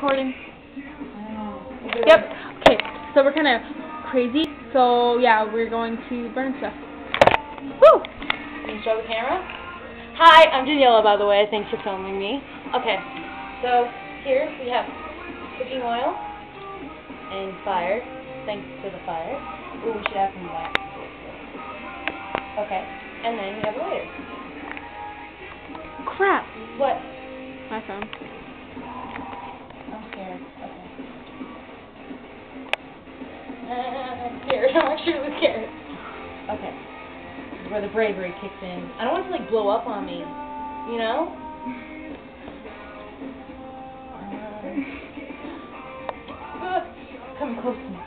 recording. Oh. Yep. Okay, so we're kind of crazy. So yeah, we're going to burn stuff. Woo! Can you show the camera? Hi, I'm Daniela, by the way. Thanks for filming me. Okay, so here we have cooking oil and fire. Thanks to the fire. Ooh, we should have some wax. Okay, and then we have a lighter. Crap. What? My phone. I'm scared. Okay. I'm scared. I'm actually scared. Okay. This is where the bravery kicks in. I don't want it to like blow up on me. You know? Come close to me.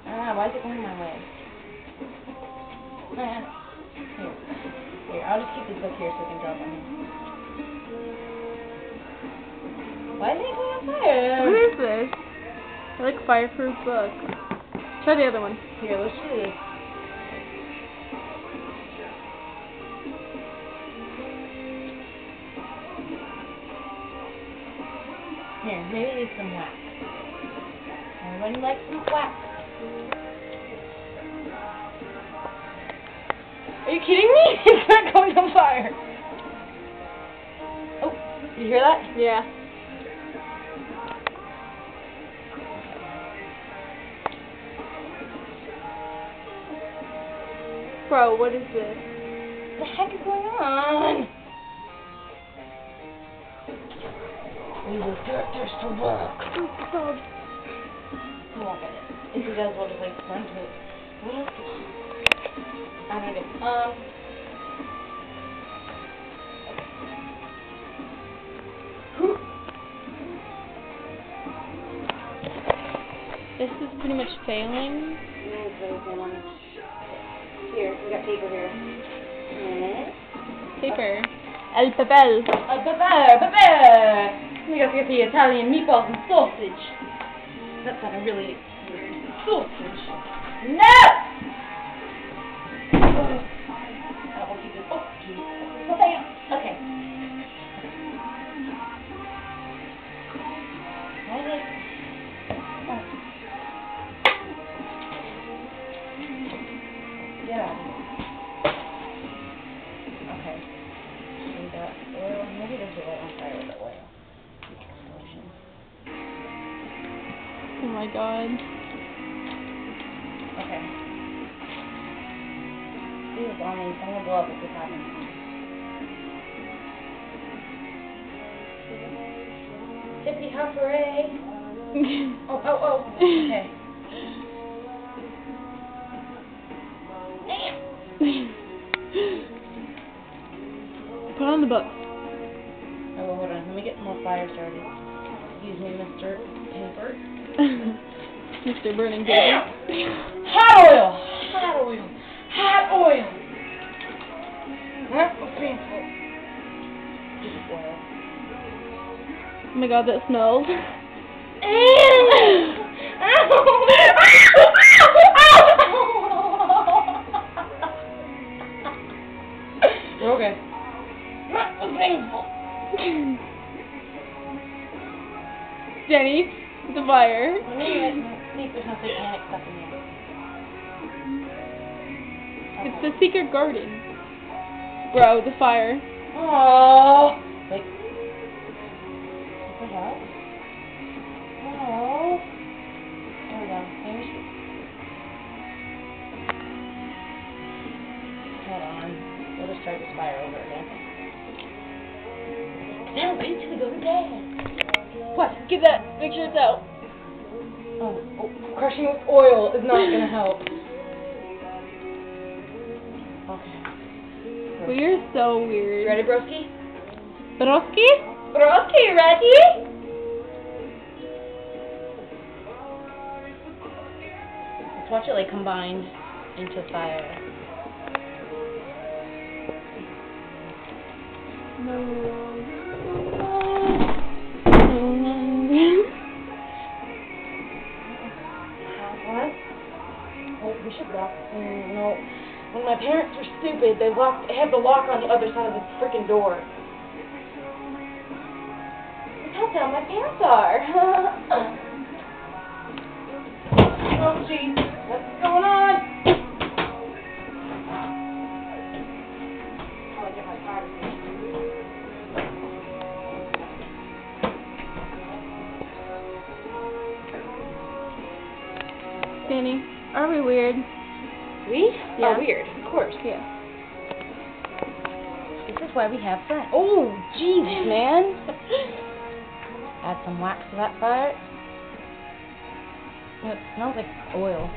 Why is it going my way? Here, I'll just keep this book here so it can drop on me. Why is it going on fire? What is this? I like fireproof book. Try the other one. Here, let's do this. Here, maybe need some wax. Everybody likes some wax. Are you kidding me? It's not going on fire. Oh, did you hear that? Yeah. Bro, what is this? What the heck is going on? We will put this to work. He won't get it. If he does, we'll just like run to it. What else? I don't know. This is pretty much failing. Here, we got paper here. Paper. El papel. Papà! We got to get the Italian meatballs and sausage. That sounded really weird. Sausage. No! I will keep it. Oh, geez. Bam! Okay. Yeah. Okay. We got oil. Maybe there's a light on fire with the oil. Explosion. Oh my god. Okay. These are bombing. I'm gonna blow up if this happens. Hippity hop hooray! Oh. Okay. Put on the book. Oh, hold on. Let me get more fire started. Excuse me, Mr. Paper. Mr. Burning Paper. Hot oil! Hot oil! Hot oil! That's so painful. This is oil. Oh my god, that smells. You're okay. That was painful. Jenny, the fire. Let me see if there's no satanic stuff in here. It's the secret garden. Bro, the fire. Oh. Wait. What the hell? Oh. There we go. Maybe we should. Hold on. We'll just try this fire over again. Now wait till we go to bed. What? Get that. Make sure it's out. Oh, crushing with oil is not gonna help. Okay. Well, you're so weird. You ready, broski? Broski? Broski, ready? Let's watch it like combined into fire. What? Oh, we should lock. No. When my parents were stupid, they had the lock on the other side of the freaking door. Look how That's how my pants are. Oh, jeez. What's going on? Oh, I get my card. Danny, are we weird? We? Yeah. Oh, weird. Of course. Yeah. This is why we have friends. Oh, jeez, man. Add some wax to that fire. It smells like oil.